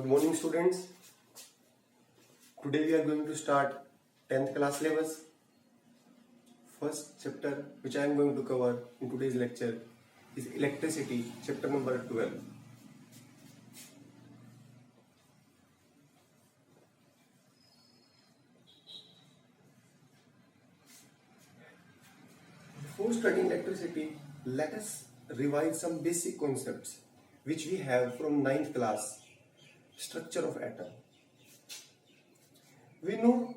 Good morning, students. Today we are going to start 10th class syllabus. First chapter which I am going to cover in today's lecture is electricity, chapter number 12. Before studying electricity, let us revise some basic concepts which we have from 9th class. Structure of atom. We know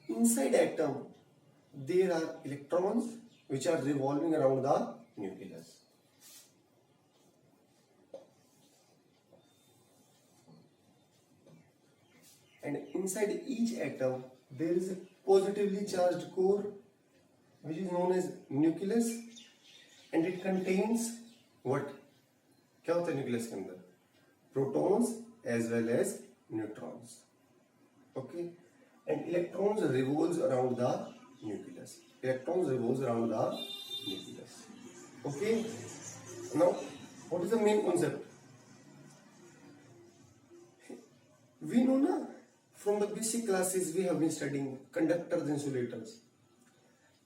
inside atom there are electrons which are revolving around the nucleus. And inside each atom there is a positively charged core which is known as nucleus, and it contains what? क्या होता है nucleus के अंदर? Protons as well as neutrons. Okay, and electrons revolves around the nucleus. Electrons revolves around the nucleus. Okay, now what is the main concept? We know na, from the basic classes we have been studying conductors, insulators.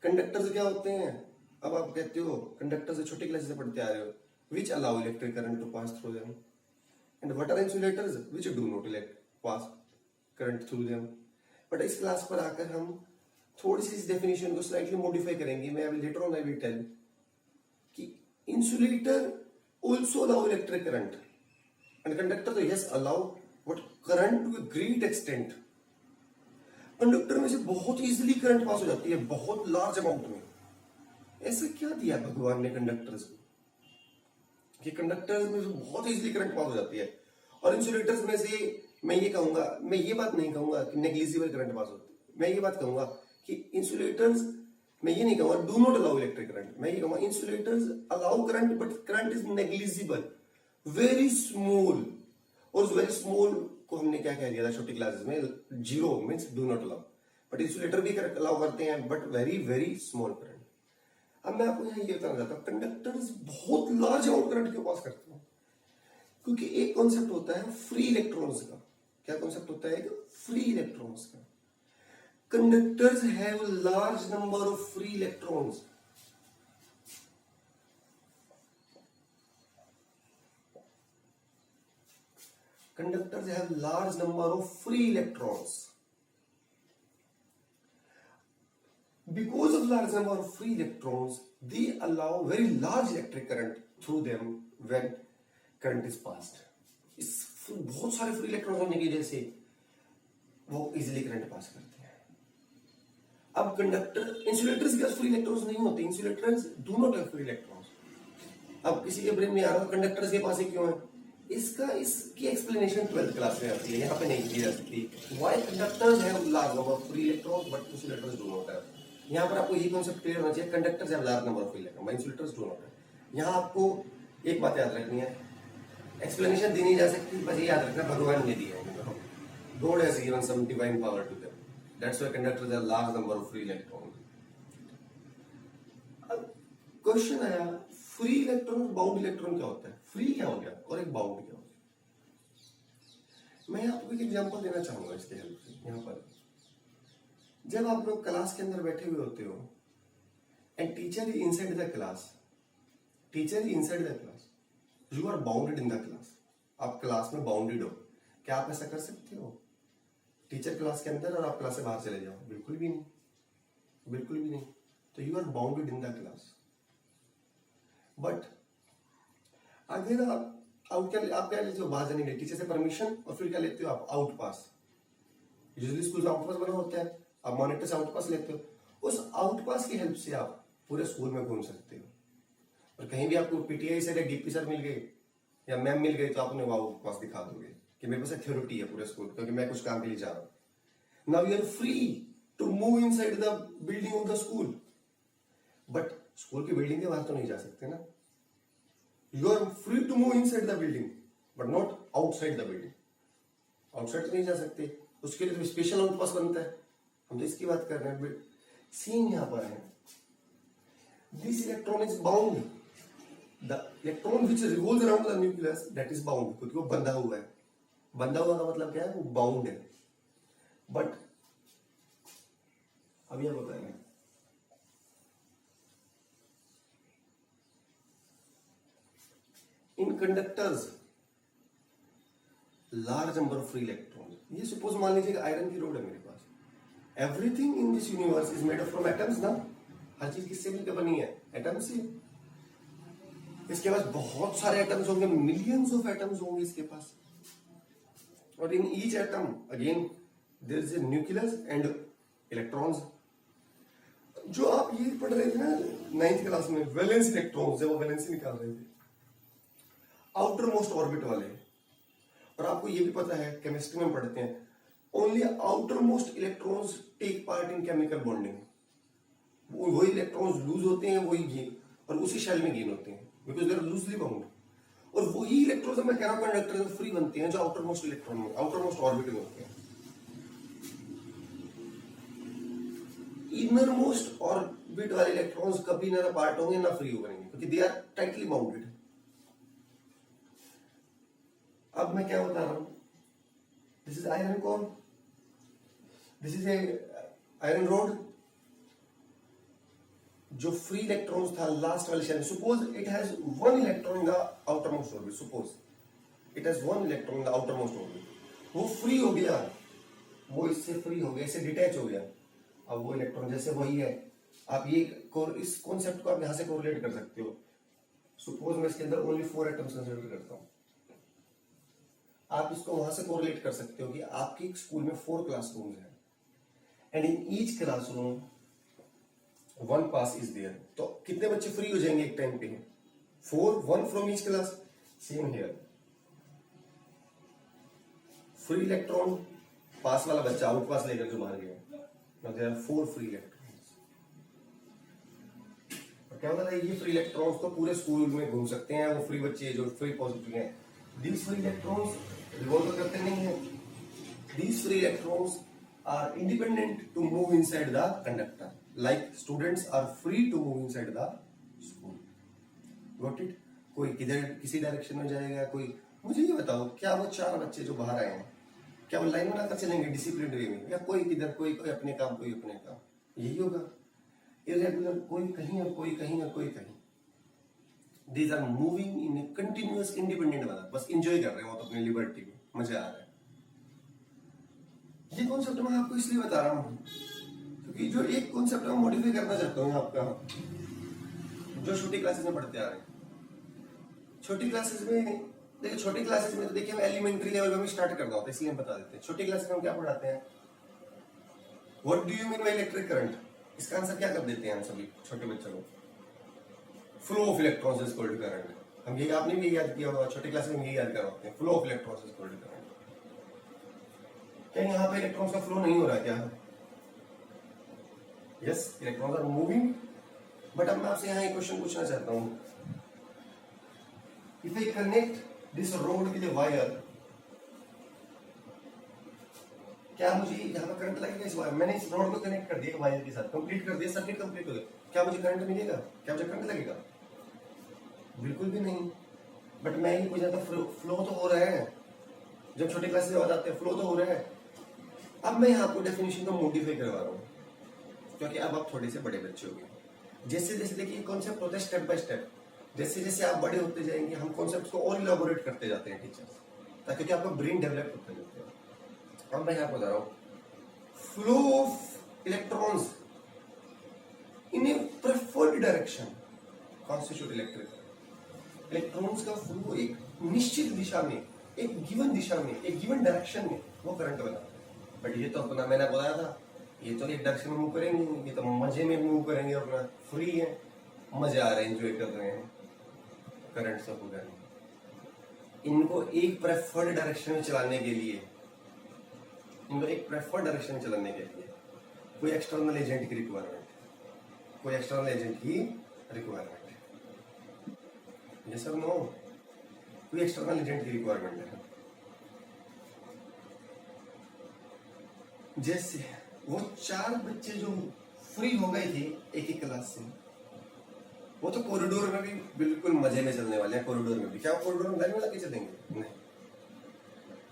Conductors क्या होते हैं? अब आप कहते हो conductor से छोटी class से पढ़ते आ रहे हो, which allow electric current to pass through them, and what are insulators which do not pass current through them. But इस क्लास पर आकर हम थोड़ी सी इस डेफिनेशन को स्लाइटली मॉडिफाई करेंगे. मैं अभी later on I will tell कि insulator also allow electric current and conductor तो yes allow but current to a great extent. Conductor में से बहुत इजीली करंट पास हो जाती है, बहुत लार्ज अमाउंट में. ऐसा क्या दिया भगवान ने कंडक्टर्स को कि कंडक्टर्स में बहुत इजीली करंट पास हो जाती है. और इंसुलेटर्स में से मैं ये कहूंगा, मैं ये बात नहीं कहूंगा कि नेग्लिजिबल करंट पास होती है. मैं ये बात कहूंगा कि इंसुलेटर्स, मैं ये नहीं कहूंगा do not allow electric current. मैं ये कहूंगा insulators allow current but current is negligible, very small. और वेरी स्मॉल को हमने क्या कह दिया था छोटी क्लासेस में? Zero means do not allow. But insulator भी अलाउ करते हैं but very very small current. अब मैं आपको यहाँ ये बताना चाहता हूँ कंडक्टर्स बहुत लार्ज अमाउंट करंट क्यों पास करते हैं? क्योंकि एक कॉन्सेप्ट होता है फ्री इलेक्ट्रॉन्स का. क्या कॉन्सेप्ट होता है? फ्री इलेक्ट्रॉन्स का. Conductors have large number of free electrons. Conductors have large number of free electrons. Because of large number of free electrons, they allow very large electric current through them when current is passed. इस बहुत सारे free electron होने की वजह से वो easily current pass करते हैं. अब कंडक्टर, इंसुलेटर्स के पास फ्री इलेक्ट्रॉन्स नहीं होते. Insulators do not have free electrons. अब किसी के ब्रेन में आ रहा है कंडक्टर्स के पास ही क्यों है? इसकी एक्सप्लेनेशन 12th क्लास में आती है, यहाँ पे नहीं की जा सकती. Why conductors have large number of free electrons but insulators do not have. यहाँ पर आपको यही कॉन्सेप्ट क्लियर होना चाहिए, conductors have large number of free electrons but insulators do not have. यहाँ आपको एक बात याद रखनी है, एक्सप्लेनेशन दी नहीं जा सकती, बस ये याद रखना भगवान ने दिया है. God has given some divine power to them, that's why conductors have large number of free electrons. अब क्वेश्चन आया फ्री इलेक्ट्रॉन, बाउंड इलेक्ट्रॉन क्या होता है? फ्री क्या हो गया और एक बाउंड क्या हो गया? मैं आपको एक एग्जांपल देना चाहूंगा इसके हेल्प से. यहाँ पर जब आप लोग क्लास के अंदर बैठे हुए होते हो and teacher is inside the class, teacher is inside the class, you are bounded in the class. आप क्लास में बाउंडेड हो. क्या आप ऐसा कर सकते हो? टीचर क्लास के अंदर और आप क्लास से बाहर चले जाओ? बिल्कुल भी नहीं, बिल्कुल भी नहीं. तो you are bounded in the class. But अगर आप क्या लेते हो? बाहर जाने के लिए टीचर से परमिशन, और फिर क्या लेते हो आप? आउट पास. यूजुअली स्कूल में आउट पास बना होता है, आप मॉनिटर से आउट पास लेते हो. उस आउट पास की हेल्प से आप पूरे स्कूल में घूम सकते हो. और कहीं भी आपको पीटीआई सर या डीपी सर मिल गए या मैम मिल गई तो आपने वो आउट पास दिखा दोगे कि मेरे पास अथॉरिटी है पूरे स्कूल, क्योंकि मैं कुछ काम के लिए जा रहा हूं. Now you are free to move inside the building of the school. But school की बिल्डिंग के बाहर तो नहीं जा सकते ना. You are free to move inside the building, but not outside the building. Outside तो नहीं जा सकते, उसके लिए तो स्पेशल आउट पास बनता है. हम तो इसकी बात कर रहे हैं. सीन यहाँ पर है, this electron is bound. The electron which revolves around the nucleus that is bound, क्योंकि वो बंधा हुआ है. बंधा हुआ का मतलब क्या है, वो बाउंड है। बट अब यह बताएंगे, in conductors large number of free electron. ये सपोज मान लीजिए आयरन की रोड है मेरे पास, everything in this universe is made up from atoms ना, हर चीज किससे मिलकर बनी है, एटम से। इसके पास बहुत सारे एटम्स होंगे, मिलियंस ऑफ एटम्स होंगे इसके पास, और in each atom again there is a nucleus and electrons. जो आप ये पढ़ रहे थे ना 9th क्लास में, वैलेंस इलेक्ट्रॉन्स, जब वो वैलेंसी निकाल रहे थे, आउटर मोस्ट ऑर्बिट वाले। और आपको ये भी पता है, केमिस्ट्री में पढ़ते हैं, only outermost electrons take part in chemical bonding. वही इलेक्ट्रॉन्स लूज होते हैं, वही गेन, और उसी शेल में गेन होते हैं, because they are loosely bound. और वही इलेक्ट्रॉन्स मैं कह रहा हूं कंडक्टर में फ्री बनते हैं, जो आउटर मोस्ट इलेक्ट्रॉन में, आउटर मोस्ट ऑर्बिट में होते हैं। इनर मोस्ट ऑर्बिट वाले इलेक्ट्रॉन्स कभी ना पार्ट होंगे ना फ्री हो बनेंगे, क्योंकि दे आर टाइटली बाउंडेड। अब मैं क्या बता रहा हूं, this is iron core, this is a iron rod. जो फ्री इलेक्ट्रॉन्स था लास्ट वाले शेल में, suppose it has one electron in the outer most orbit, suppose it has one electron in the outer most orbit, वो free हो गया, वो इससे free हो गया, इससे डिटैच हो गया। अब वो इलेक्ट्रॉन जैसे वही है, आप ये इस कॉन्सेप्ट को आप यहां से कोरिलेट कर सकते हो। सपोज मैं इसके अंदर ओनली 4 एटम्स कंसीडर करता हूं, आप इसको वहां से कोरिलेट कर सकते हो कि आपके स्कूल में 4 क्लासरूम्स हैं, and in each classroom 1 pass is there. तो कितने बच्चे फ्री हो जाएंगे एक टाइम पे, 4, 1 from each class. Same here, free electron, pass वाला बच्चा आउट पास लेकर जो बाहर गया, देयर आर 4 फ्री इलेक्ट्रॉन्स। और क्या होता है, ये फ्री इलेक्ट्रॉन्स तो पूरे स्कूल में घूम सकते हैं, वो फ्री बच्चे जो फ्री पॉजिटिव हैं। दीज फ्री इलेक्ट्रॉन्स रिवॉल्व करते नहीं है, these free electrons are independent to move inside the conductor, like students are free to move inside the school. Got it? कोई किधर किसी डायरेक्शन में जाएगा, कोई। मुझे ये बताओ, क्या वो 4 बच्चे जो बाहर आए हैं, क्या वो लाइन बनाकर चलेंगे डिसिप्लिन वे में, या कोई किधर, कोई अपने काम, कोई अपने काम, यही होगा। इरेगुलर, कोई कहीं और कोई कहीं और कोई कहीं। These are moving in a continuous independent वाला, बस इंजॉय कर रहे हो तो अपनी लिबर्टी में, मजा आ रहा है। ये कॉन्सेप्ट मैं आपको इसलिए बता रहा हूँ क्योंकि जो एक कॉन्सेप्ट मैं मॉडिफाई करना चाहता हूँ आपका, जो छोटी क्लासेस में पढ़ते आ रहे हैं। छोटी क्लासेस में देखिए, छोटी क्लासेस में तो देखिए हम एलिमेंट्री लेवल में स्टार्ट करना होता है, इसलिए हम बता देते हैं। छोटी क्लास में हम क्या पढ़ाते हैं, what do you mean by electric current, इसका आंसर क्या कर देते हैं हम सभी छोटे बच्चों को, flow of electrons is equal to current. हम ये, आपने भी याद किया होगा, छोटी क्लास में हम ये याद करवाते हैं, flow of electrons is equal to current. क्या यहाँ पे इलेक्ट्रॉन्स का फ्लो नहीं हो रहा है क्या? Yes, electrons are moving. But अब मैं आपसे यहाँ एक क्वेश्चन पूछना चाहता हूँ, if I connect this rod with a wire, क्या मुझे यहाँ पर करंट लगेगा? इस वायर, मैंने इस रोड को कनेक्ट कर दिया वायर के साथ, कंप्लीट कर दिया, सर्किट कंप्लीट हो गया, क्या मुझे करंट मिलेगा? क्या मुझे करंट लगेगा? बिल्कुल भी नहीं। बट मैं ये पूछ रहा था, फ्लो तो हो रहा है, जब छोटे क्लास से बात आते हैं फ्लो तो हो रहा है। अब मैं यहाँ आपको डेफिनेशन को मॉडिफाई करवा रहा हूँ, क्योंकि अब आप थोड़े से बड़े बच्चे हो गए। जैसे जैसे देखिए कॉन्सेप्ट होता है स्टेप बाय स्टेप, जैसे जैसे आप बड़े होते जाएंगे हम कॉन्सेप्ट को और इलाबोरेट करते जाते हैं टीचर्स, ताकि कि आपका ब्रेन डेवलप होता जाता है। अब मैं यहाँ बता रहा हूँ, flow of electrons in A preferred direction constitute electric. Electrons का फ्लो एक निश्चित दिशा में, एक गिवन दिशा में, एक गिवन डायरेक्शन में वो करंट बनाता है। बट ये तो अपना मैंने बताया था, ये तो एक डायरेक्शन में मूव करेंगे, ये तो मजे में मूव करेंगे, अपना फ्री है, मजा आ रहा है, एंजॉय कर रहे हैं, करंट सब उधर। इनको एक प्रेफर्ड डायरेक्शन में चलाने के लिए, इनको एक प्रेफर्ड डायरेक्शन में चलाने के लिए कोई एक्सटर्नल एजेंट की रिक्वायरमेंट है, कोई एक्सटर्नल एजेंट की रिक्वायरमेंट है। ये सब नो, कोई एक्सटर्नल एजेंट की रिक्वायरमेंट है। जैसे वो 4 बच्चे जो फ्री हो गए थे एक ही क्लास से, वो तो कॉरिडोर में भी बिल्कुल मजे में चलने वाले हैं। कॉरिडोर में भी क्या कॉरिडोर में लाइन में लगे चलेंगे? नहीं,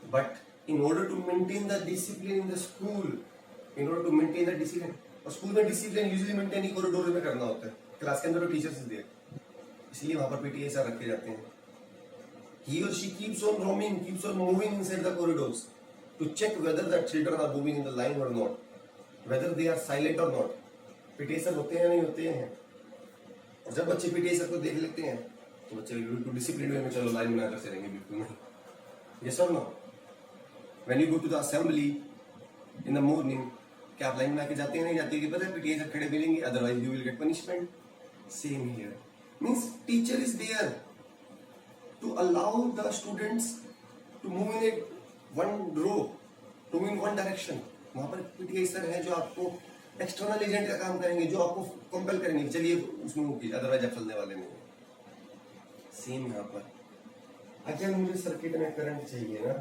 But in order to maintain the discipline in the school, और स्कूल में डिसिप्लिन यूजुअली मेंटेन ही कॉरिडोर में करना होता है, क्लास के अंदर तो टीचर्स दे, इसलिए वहां पर पीटीए सर रखे जाते हैं. He or she keeps on roaming, keeps on moving inside the corridors to check whether the children are moving in the line or not, whether they are silent or not. PTA sir होते हैं या नहीं होते हैं. और जब बच्चे PTA sir को देख लेते हैं तो बच्चे बिल्कुल डिसिप्लिन वे में चलो लाइन बनाकर चलेंगे, बिल्कुल नहीं. Yes or no? When you go to the assembly in the morning, क्या आप लाइन में आके जाते हैं नहीं जाते हैं कि पता है पीटीए सर खड़े मिलेंगे, otherwise you will get punishment. Same here. Means teacher is there to allow the students to move in a one row, to move in one direction. वहाँ पर पीटीए सर है जो आपको एक्सटर्नल एजेंट का काम करेंगे, जो आपको कंपेल करेंगे चलिए उसमें मूव कीजिए, अदरवाइज आप चलने वाले नहीं. सेम यहाँ पर अगर मुझे सर्किट में करंट चाहिए ना,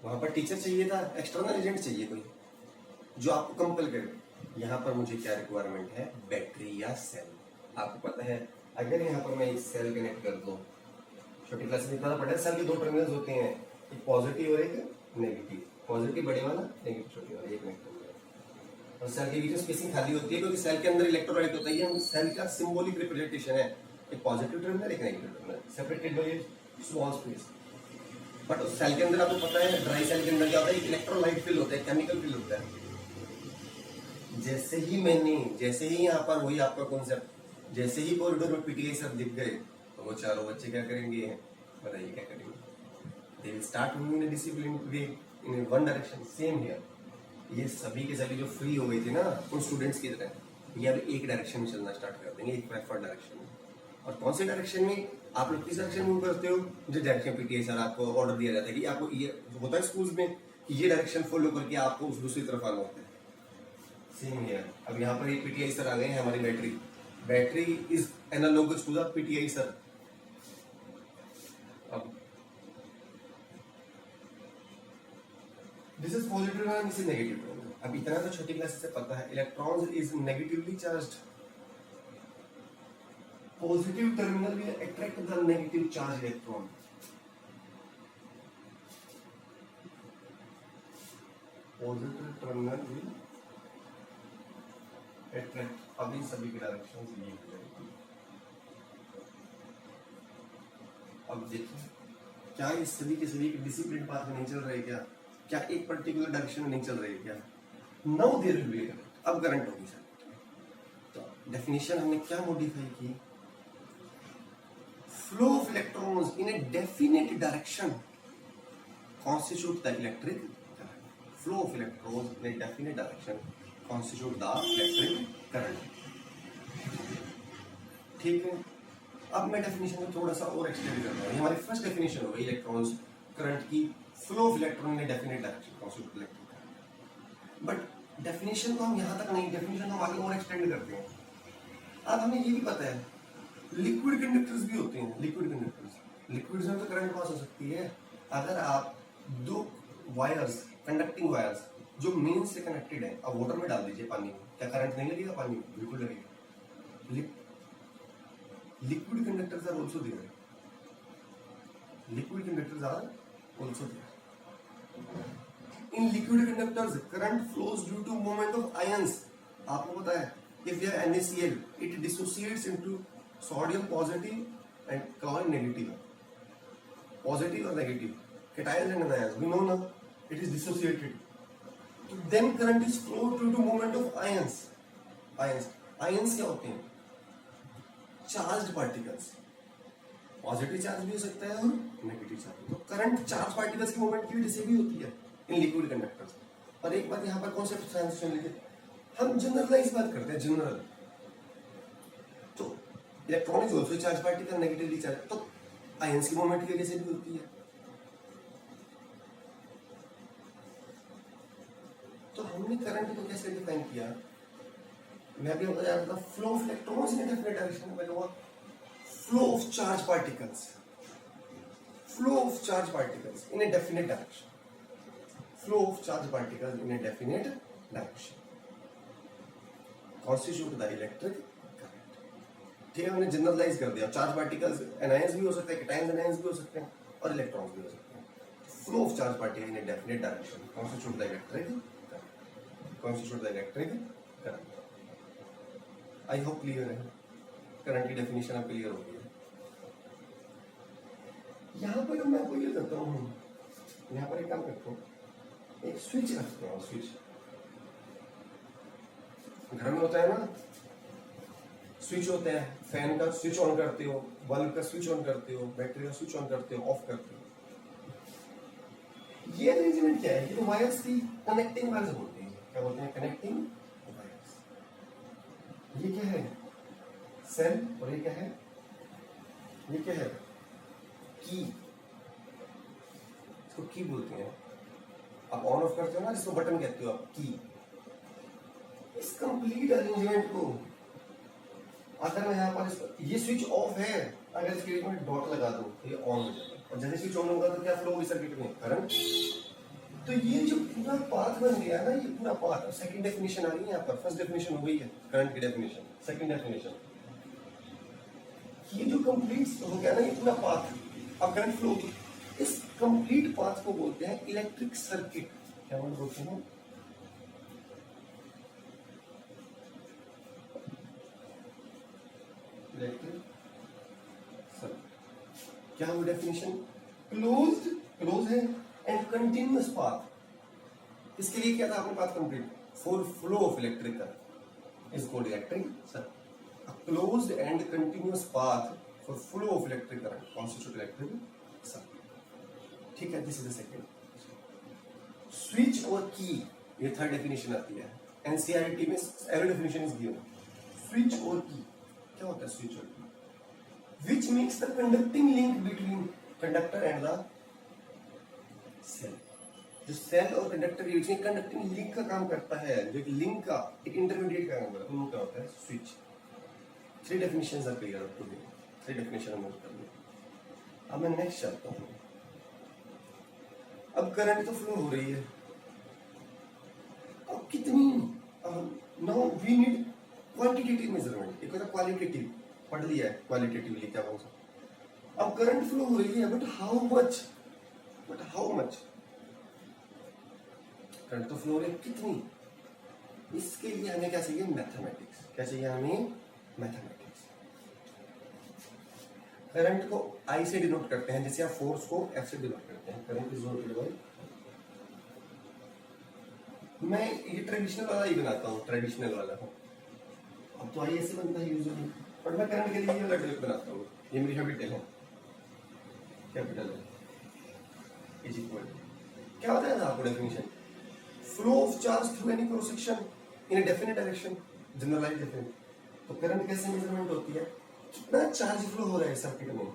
वहां पर टीचर चाहिए था, एक्सटर्नल एजेंट चाहिए कोई जो आपको कंपेल करे. यहाँ पर मुझे क्या रिक्वायरमेंट है, बैटरी या सेल. आपको पता है अगर यहाँ पर मैं एक सेल कनेक्ट कर दूं, छोटी क्लास में पता पड़ा, सेल के दो टर्मिनल्स होते हैं, एक पॉजिटिव और एक नेगेटिव. पॉजिटिव बड़े वाला, नेगेटिव छोटे वाला, ये कनेक्ट कर दिया. और सेल के बीच में स्पेसिंग खाली होती है क्योंकि सेल के अंदर इलेक्ट्रोलाइट होता है. ये सेल का सिंबॉलिक रिप्रेजेंटेशन है, एक पॉजिटिव टर्मिनल एक negative terminal, separated by small space. But उस सेल के अंदर आपको पता है ड्राई सेल के अंदर क्या होता है, इलेक्ट्रोलाइट फिल होता है, केमिकल फिल होता है. जैसे ही यहाँ पर वही आपका कॉन्सेप्ट, जैसे ही कॉरिडोर में पीटीए सर दिख गए तो वो चारों बच्चे क्या करेंगे, बताइए क्या करेंगे, they will start moving in a disciplined way in one direction. Same here, ये सभी के सभी जो फ्री हो गए थे ना उन स्टूडेंट्स की तरह, ये अब एक डायरेक्शन में चलना स्टार्ट कर देंगे, एक प्रेफर्ड डायरेक्शन में. और कौन से डायरेक्शन में आप लोग किस डायरेक्शन मूव करते हो, जो डायरेक्शन पीटीए सर आपको ऑर्डर दिया जाता है कि आपको ये होता है स्कूल्स में कि ये डायरेक्शन फॉलो करके आपको उस दूसरी तरफ आना होता है. सेम हियर, अब यहाँ पर एक पीटीआई सर आ गए हैं, हमारी battery is analogous to the PTI sir. अब this is positive and this is negative. अब इतना तो छोटी क्लास से पता है, electrons is negatively charged. Positive terminal will attract the negative charge electron. Positive terminal will attract, अभी सभी के डायरेक्शंस ये हो जाएगी. अब देखिए क्या ये सभी के सभी डिसिप्लिन पाथ में नहीं चल रहे, क्या एक पर्टिकुलर डायरेक्शन में नहीं चल रही है क्या. Now there will be current, अब करंट होगी सर. तो डेफिनेशन हमने क्या मॉडिफाई की, flow of electrons in a definite direction constitute the electric current. Flow of electrons in a definite direction constitute the electric current. ठीक है, अब मैं डेफिनेशन को थोड़ा सा और एक्सटेंड कर रहा हूँ. हमारी फर्स्ट डेफिनेशन हो गई इलेक्ट्रॉन्स करंट की, flow of electron in definite direction constitute electric current. But definition को हम यहाँ तक नहीं, डेफिनेशन हम आगे और एक्सटेंड करते हैं. अब हमें ये भी पता है लिक्विड कंडक्टर्स भी होते हैं. लिक्विड्स में तो करंट पास हो सकती है. अगर आप दो वायर्स, कंडक्टिंग वायर्स जो मेन से कनेक्टेड है, अब वाटर में डाल दीजिए पानी में, क्या करंट नहीं लगेगा, पानी में बिल्कुल लगेगा. Liquid conductors are also there. Liquid conductors are also there. In liquid conductors current flows due to movement of ions. आपको पता है if they are NaCl, it dissociates into sodium positive and chlorine negative. Positive or negative, cations and anions. We know now it is dissociated. So then current is flowed due to movement of ions. Ions क्या होते हैं? Charged particles. Positive charge भी हो सकता है और negative charge. तो current charge particles की मूवमेंट की वजह से भी होती है इन लिक्विड कंडक्टर्स. और एक बात यहाँ पर कॉन्सेप्ट ट्रांजिशन लिखे, हम जनरलाइज बात करते हैं, जनरल. तो electron is also charge particle, negatively charge, तो आयंस की मूवमेंट की वजह से भी होती है. तो हमने करंट को कैसे डिफाइन किया, मैं भी बता रहा था, flow of electrons in definite direction. मैं कहूँगा flow of charge particles, flow of charge particles in a definite direction, flow of charge particles in a definite direction constitute the electric current. ठीक है, हमने जनरलाइज कर दिया। Charge particles anions भी हो सकते हैं, कैटायंस एनायंस भी हो सकते हैं, और इलेक्ट्रॉन्स भी हो सकते हैं। Flow of charge particle in a definite direction constitute the electric current, constitute the electric current. I hope clear है, करंट की डेफिनेशन अब क्लियर हो गई है। यहाँ पर मैं आपको ये करता हूँ, यहाँ पर एक काम करता हूँ, एक स्विच रखता हूँ। स्विच घर में होता है ना, स्विच होता है, फैन का स्विच ऑन करते हो, बल्ब का स्विच ऑन करते हो, बैटरी का स्विच ऑन करते हो, ऑफ करते हो। ये अरेंजमेंट क्या है? ये तो वायर्स की कनेक्टिंग वायर्स बोलते हैं। क्या बोलते हैं? Connecting wires. ये क्या है? सेल। और ये क्या है? ये क्या है? की। इसको की बोलते हैं। आप ऑन ऑफ करते हो ना, जिसको बटन कहते हो आप, की। इस कंप्लीट अरेंजमेंट को अगर मैं यहाँ पर ये स्विच ऑफ है, अगर इसके बीच में डॉट लगा दूं तो ये ऑन हो जाएगा, और जैसे स्विच ऑन होगा तो क्या फ्लो होगी सर्किट में? करंट। तो ये जो पूरा पाथ बन गया ना, ये पूरा पाथ। सेकंड डेफिनेशन आ रही है यहाँ पर। फर्स्ट डेफिनेशन हो गई है करंट की डेफिनेशन, सेकंड डेफिनेशन। ये जो कंप्लीट हो गया ना, ये पूरा पाथ, अब करंट फ्लो होगी। इस कंप्लीट पाथ को बोलते हैं इलेक्ट्रिक सर्किट। क्या बोलते हैं? Electric circuit. क्या वो डेफिनेशन? क्लोज्ड, क्लोज है, एंड कंटिन्यूअस पाथ। इसके लिए क्या था आपने path complete? For flow of electric current is called electric circuit. A closed and continuous path for flow of electric current constitute electric circuit. ठीक है, this is the second. Switch और key, ये third definition आती है। NCERT में every definition is given. Switch और key, क्या होता है switch और key? Which makes the conducting link between conductor and the cell. जो सेल और कंडक्टर के बीच में कंडक्टिंग लिंक का काम करता है, जो एक लिंक का एक इंटरमीडिएट का काम करता है, वो क्या होता है? Switch. Three definitions are clear up today. Three definition note कर लो। अब मैं नेक्स्ट चलता हूँ। अब करंट तो फ्लो हो रही है, अब कितनी? Now we need quantitative measurement. एक होता है क्वालिटेटिव, पढ़ लिया है क्वालिटेटिवली क्या बोल सकते। अब करंट फ्लो हो रही है, बट हाउ मच? करंट तो फ्लो हो रही है, कितनी? इसके लिए हमें क्या चाहिए? मैथमेटिक्स। क्या चाहिए हमें? मैथमेटिक्स। करंट को आई से डिनोट करते हैं, जैसे आप फोर्स को एफ से डिनोट करते हैं। करंट इज डिनोटेड बाय, मैं ये ट्रेडिशनल वाला ही बनाता हूँ, ट्रेडिशनल वाला। अब तो आई ऐसे बनता है यूजुअली, बट मैं करंट के लिए ये वाला ट्रिक बनाता हूँ। ये मेरी हैबिट है, कैपिटल है इज इक्वल। क्या होता है आपको definition? Flow of charge through any cross section in a definite direction, generalized definite. तो करंट कैसे मेजरमेंट होती है? कितना चार्ज फ्लो हो रहा है सर्किट में,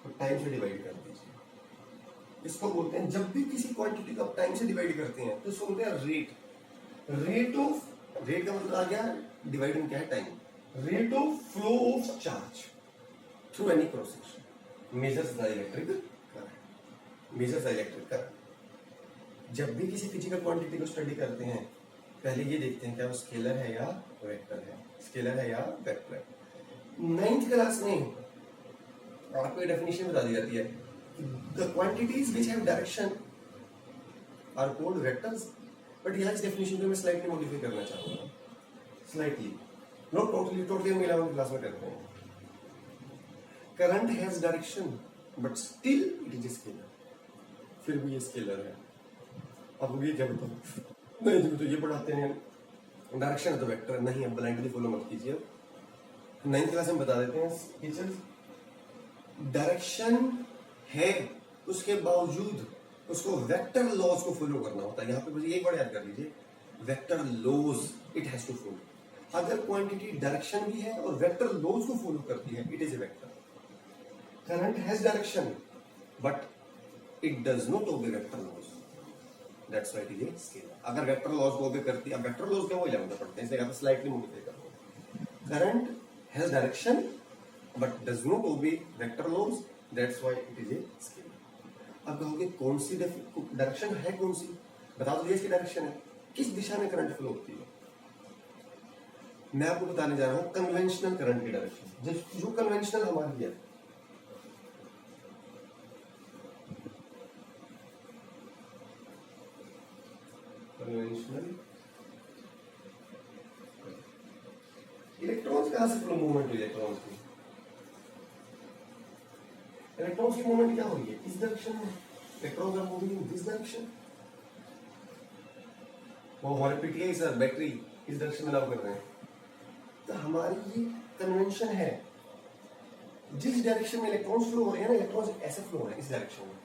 तो टाइम से डिवाइड कर दीजिए। इसको बोलते हैं, जब भी किसी क्वांटिटी को आप टाइम से डिवाइड करते हैं तो इसको बोलते हैं रेट। रेट का मतलब आ गया, डिवाइडिंग क्या है? Time. Rate of flow of charge through any cross section measures the electric current, measures the electric current. जब भी किसी फिजिकल क्वांटिटी को स्टडी करते हैं, पहले ये देखते हैं क्या वो स्केलर है या वेक्टर है, स्केलर है या वेक्टर है। 9th क्लास में आपको डेफिनेशन बता दी जाती है, the quantities which have direction are called vectors. But यहाँ इस डेफिनेशन को मैं स्लाइटली मॉडिफाई करना चाहूंगा, स्लाइटली, नॉट टोटली हम 11th क्लास में करते हैं। Current has direction but still it is scalar, फिर भी ये स्केलर है। अब ये क्या बताओ? नहीं तो ये पढ़ाते हैं डायरेक्शन है तो वेक्टर नहीं, अब ब्लाइंडली फॉलो मत कीजिए। 9th क्लास में बता देते हैं टीचर्स, डायरेक्शन है उसके बावजूद उसको वेक्टर लॉज को फॉलो करना होता है। यहाँ पे मुझे एक बार याद कर लीजिए, vector laws it has to follow. अगर क्वांटिटी डायरेक्शन भी है और वेक्टर लॉज को फॉलो करती है, it is a vector. Current has direction but it does not obey vector laws, that's why it is a scalar. अगर vector laws को obey करती है, अब वेक्टर लॉज क्या वो 11th पढ़ते हैं, इसलिए आप स्लाइटली मॉडिफाई कर लो। Current has direction but does not obey vector laws, that's why it is a scalar. अब कहोगे कौन सी डायरेक्शन है, कौन सी? बता दो, इसकी डायरेक्शन है, किस दिशा में करंट फ्लो होती है? मैं आपको बताने जा रहा हूं कन्वेंशनल करंट की डायरेक्शन, जो कन्वेंशनल हमारी है। कन्वेंशनल इलेक्ट्रॉन्स कहां से फ्लो मूवमेंट इलेक्ट्रॉन्स की, इलेक्ट्रॉन्स की मूवमेंट क्या हो रही है इस डायरेक्शन में, electrons are moving in this direction. वो हमारे पीटीआई सर बैटरी इस डायरेक्शन में लव कर रहे हैं। तो हमारी ये कन्वेंशन है, जिस डायरेक्शन में इलेक्ट्रॉन्स फ्लो हो रहे हैं ना, इलेक्ट्रॉन्स ऐसे फ्लो हो रहे हैं इस डायरेक्शन में,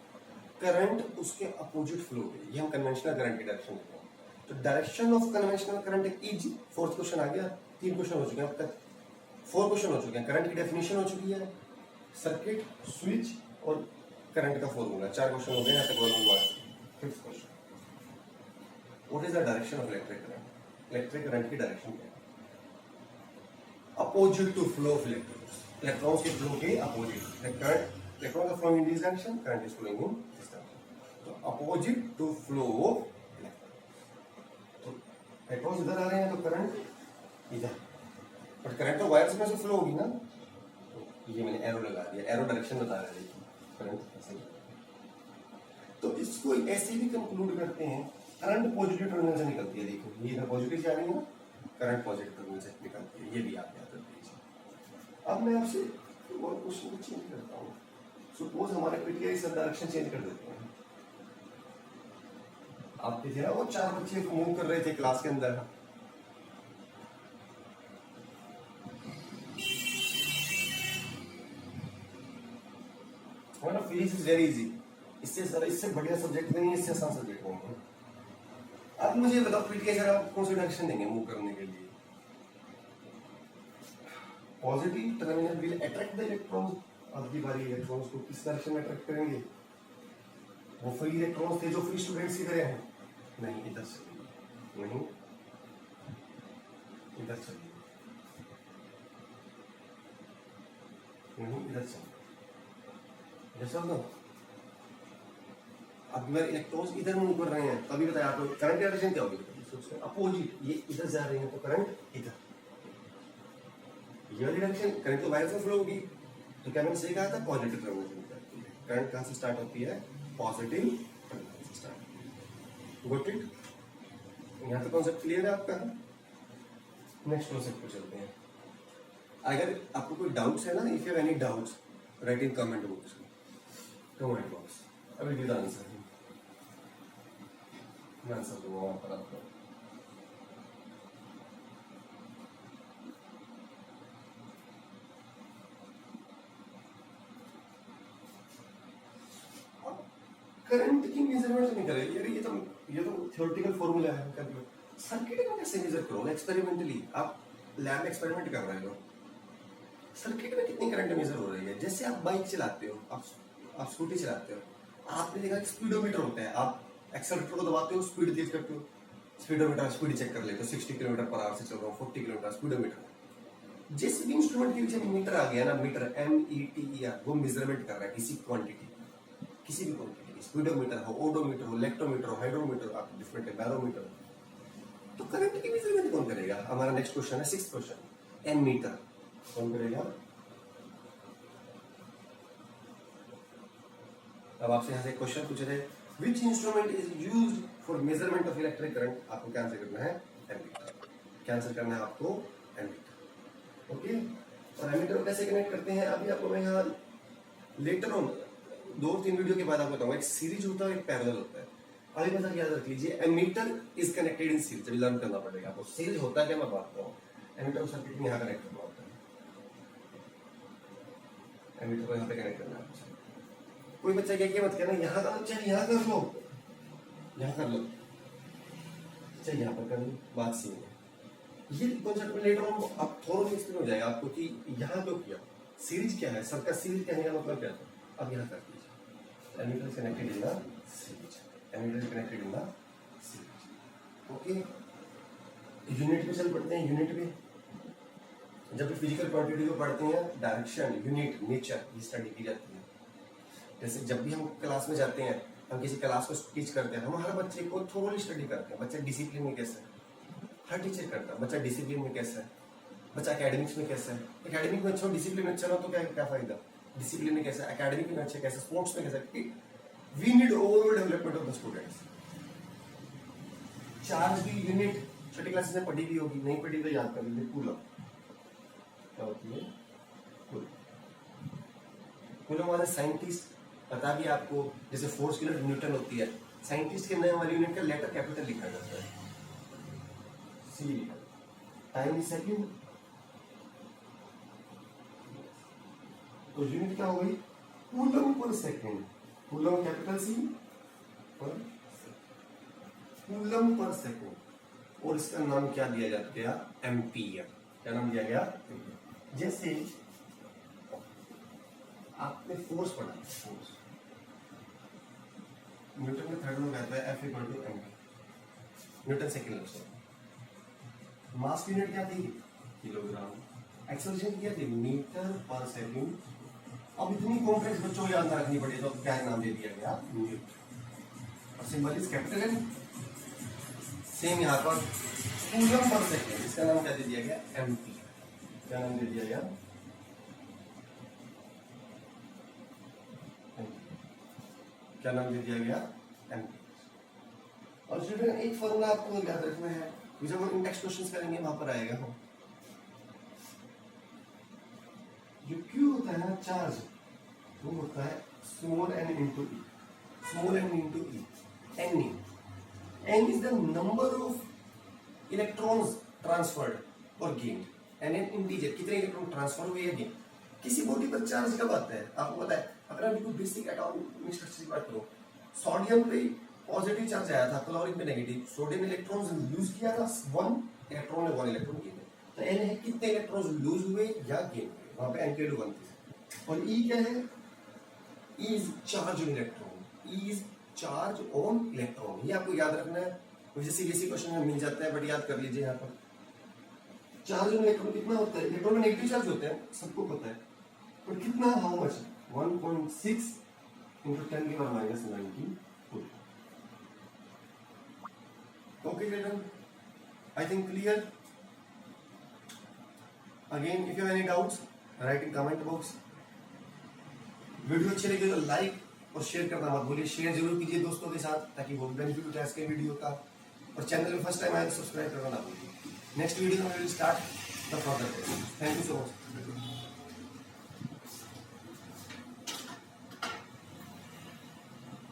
करंट उसके अपोजिट फ्लो हो रही है, ये हम कन्वेंशनल करंट की डायरेक्शन कहते हैं। तो direction of conventional current is, fourth question आ गया, 3 क्वेश्चन हो चुके हैं अब तक, 4 क्वेश्चन हो चुके हैं। करंट की डेफिनेशन हो चुकी है, सर्किट, स्विच और करंट का फॉर्मूला, 4 क्वेश्चन हो गए यहाँ तक। 5th question, what is the direction of electric current, electric current की डायरेक्शन क्या है, opposite to flow of electrons, electrons के फ्लो के opposite, current electrons are flowing in this direction, current is flowing in this direction. तो opposite to flow of electrons, तो electrons इधर आ रहे हैं तो करंट इधर, बट करंट तो वायर्स में से फ्लो होगी ना, तो ये मैंने एरो लगा दिया, एरो डायरेक्शन बता रहा है करंट ऐसे। तो इसको ऐसे भी कंक्लूड करते हैं, करंट पॉजिटिव टर्मिनल से निकलती है, देखो ये इधर पॉजिटिव जा रही है ना, करंट पॉजिटिव टर्मिनल से निकलती है, ये भी आप याद रख लीजिए। अब मैं आपसे और क्वेश्चन को चेंज करता हूँ, सपोज हमारे पीटीआई सर डायरेक्शन चेंज कर देते हैं। आपके थे ना वो 4 बच्चे मूव कर रहे थे क्लास के अंदर, फिजिक्स इज वेरी इजी, इससे बढ़िया सब्जेक्ट नहीं है, इससे आसान सब्जेक्ट नहीं है। अब मुझे बताओ पीटीआई सर आप कौन सी डायरेक्शन देंगे मूव करने के लिए, positive terminal will attract the electrons, अब की बारी इलेक्ट्रॉन्स को किस डायरेक्शन में अट्रैक्ट करेंगे, वो फ्री इलेक्ट्रॉन्स थे जो फ्री स्टूडेंट्स की तरह हैं, नहीं इधर से, नहीं इधर चलिए, नहीं इधर चलिए, इधर चल दो। अब अगर इलेक्ट्रॉन्स इधर मूव कर रहे हैं, तभी बताया आपको करंट डायरेक्शन क्या होगी, अपोजिट, ये इधर जा रहे हैं तो करंट इधर, ये वाली डायरेक्शन करंट तो वायर से फ्लो होगी, तो क्या मैंने सही कहा था, पॉजिटिव टर्मिनल से निकलती है। करंट कहां से स्टार्ट होती है, पॉजिटिव टर्मिनल से स्टार्ट होती है। गॉट इट, यहां तक कॉन्सेप्ट क्लियर है आपका। नेक्स्ट कॉन्सेप्ट पे चलते हैं। अगर आपको कोई डाउट्स है ना, if you have any doubts right in comment box, comment box, I will give the answer, मैं आंसर दूंगा वहां पर आपको। करंट की मेजरमेंट नहीं करें यार, ये तो थ्योरेटिकल फॉर्मूला है, कर लो। सर्किट में कैसे मेजर करो एक्सपेरिमेंटली, आप लैब में एक्सपेरिमेंट कर रहे हो, सर्किट में कितनी करंट मेजर हो रही है। जैसे आप बाइक चलाते हो, आप स्कूटी चलाते हो, आपने देखा कि स्पीडोमीटर होता है, आप एक्सेलरेटर को दबाते हो, स्पीड तेज करते हो, स्पीडोमीटर स्पीड चेक कर लेते हो, 60 किलोमीटर पर आवर से चल रहा हूँ, 40 किलोमीटर स्पीडोमीटर। जिस भी इंस्ट्रूमेंट के पीछे मीटर आ गया ना, मीटर METER, वो मेजरमेंट कर रहा है किसी क्वांटिटी, किसी भी क्वांटिटी, स्पीडोमीटर हो, ओडोमीटर हो, इलेक्ट्रोमीटर हो, हाइड्रोमीटर, आप डिफरेंट है, बैरोमीटर। तो करंट की मेजरमेंट कौन करेगा, हमारा नेक्स्ट क्वेश्चन है 6th क्वेश्चन, एमीटर कौन करेगा। अब आपसे यहाँ से क्वेश्चन पूछ रहे, which instrument is used for measurement of electric current, आपको क्या आंसर करना है, एमीटर। क्या आंसर करना है आपको, एमीटर। ओके, और एमीटर को कैसे कनेक्ट करते हैं अभी आपको मैं यहाँ लेटर ऑन 2-3 वीडियो के बाद आपको बताऊंगा। एक सीरीज होता है, एक पैरेलल होता है। आगे बता याद रख लीजिए, ammeter is connected in series, अभी लर्न करना पड़ेगा आपको। सीरीज होता है क्या, मैं बात करूँ, एमीटर को सर्किट में यहाँ कनेक्ट करना होता है, एमीटर को यहाँ पे कनेक्ट करना है। कोई बच्चा क्या मत कहना यहाँ का बच्चा यहाँ कर लो, यहाँ कर लो, चाहे यहाँ पर कर लो, बात सी है। ये कॉन्सेप्ट लेटर ऑन आप थोड़ा एक्सप्लेन हो जाएगा आपको कि यहाँ क्यों किया, सीरीज क्या है, सबका सीरीज कहने का मतलब क्या था। अब यहाँ कर दीजिए, ammeter is connected in the series, ammeter is connected in the series. Okay, unit पे चल पड़ते हैं। यूनिट पे जब भी फिजिकल क्वांटिटी को पढ़ते हैं, डायरेक्शन, यूनिट, नेचर, ये स्टडी की जाती है। जैसे जब भी हम क्लास में जाते हैं, हम किसी क्लास को टीच करते हैं, हम हर बच्चे को थोड़ी स्टडी करते हैं, बच्चा डिसिप्लिन में कैसा है, हर टीचर करता है, बच्चा डिसिप्लिन में कैसा है, बच्चा एकेडमिक्स में कैसा है, एकेडमिक में अच्छा, डिसिप्लिन में अच्छा ना तो क्या क्या फायदा, डिसिप्लिन में कैसा, एकेडमिक में अच्छा कैसा, स्पोर्ट्स में कैसा। We need overall development of the students. Charge की यूनिट छोटी क्लासेस में पढ़ी भी होगी, नहीं पढ़ी तो याद कर लीजिए। कूलम क्या होती है, कूलम वाले साइंटिस्ट बता दिया आपको, जैसे फोर्स की यूनिट न्यूटन होती है, साइंटिस्ट के नाम वाली यूनिट का लेटर कैपिटल लिखा जाता है, सी। टाइम इज सेकंड, तो यूनिट क्या हो गई, coulomb per second. Coulomb capital C पर कूलम पर सेकंड। और इसका नाम क्या दिया जाता गया, एम्पियर। क्या नाम दिया गया, जैसे आपने फोर्स पढ़ा, फोर्स न्यूटन के थर्ड में कहता है F equal to M, Newton second law. Mass की यूनिट क्या थी, किलोग्राम। एक्सेलरेशन क्या थी, मीटर पर सेकंड। अब इतनी कॉम्प्लेक्स बच्चों को याद रखनी पड़ेगी तो क्या नाम दे दिया गया, न्यूटन। और symbol is capital N. Same यहाँ पर कूलम पर सेकंड, इसका नाम क्या दे दिया गया, एम्पियर। क्या नाम दे दिया गया, क्या नाम दे दिया गया, एम्पियर। और स्टूडेंट एक फॉर्मूला आपको याद रखना है, जब हम इंडेक्स क्वेश्चंस करेंगे वहां पर आएगा। हो जो Q होता है ना चार्ज, वो होता है small n into E, small n into E, n n is the number of electrons transferred और गेन्ड। n n इंटीजर, कितने इलेक्ट्रॉन ट्रांसफर हुए या गेन। किसी बॉडी पर चार्ज कब आता है आपको पता है, अगर आप बिल्कुल बेसिक एटॉमिक स्ट्रक्चर की बात करो, सोडियम पे पॉजिटिव चार्ज आया था, क्लोरीन पे नेगेटिव, सोडियम इलेक्ट्रॉन्स लूज किया था 1 इलेक्ट्रॉन ने 1 इलेक्ट्रॉन गेन। तो n है कितने इलेक्ट्रॉन्स लूज हुए या गेन हुए, वहां पे n की वैल्यू 1 थी। और E क्या है, E is charge on electron, E is charge on electron. ये आपको याद रखना है, मुझे सीबीएसई क्वेश्चन में मिल जाता है, बट याद कर लीजिए। यहाँ पर चार्ज ऑन इलेक्ट्रॉन कितना होता है, इलेक्ट्रॉन में नेगेटिव चार्ज होते हैं, सबको पता है, पर कितना, हाउ मच, 1.6 into 10 की power -19। Okay, children, I think clear. Again, if you have any doubts, write in comment box. Video अच्छी लगी तो लाइक और शेयर करना मत भूलिए, शेयर जरूर कीजिए दोस्तों के साथ ताकि वो बेनिफिट उठाए इसके वीडियो का। और चैनल में फर्स्ट टाइम आए तो सब्सक्राइब करना ना भूलिए। नेक्स्ट वीडियो में will start the further. Thank you so much.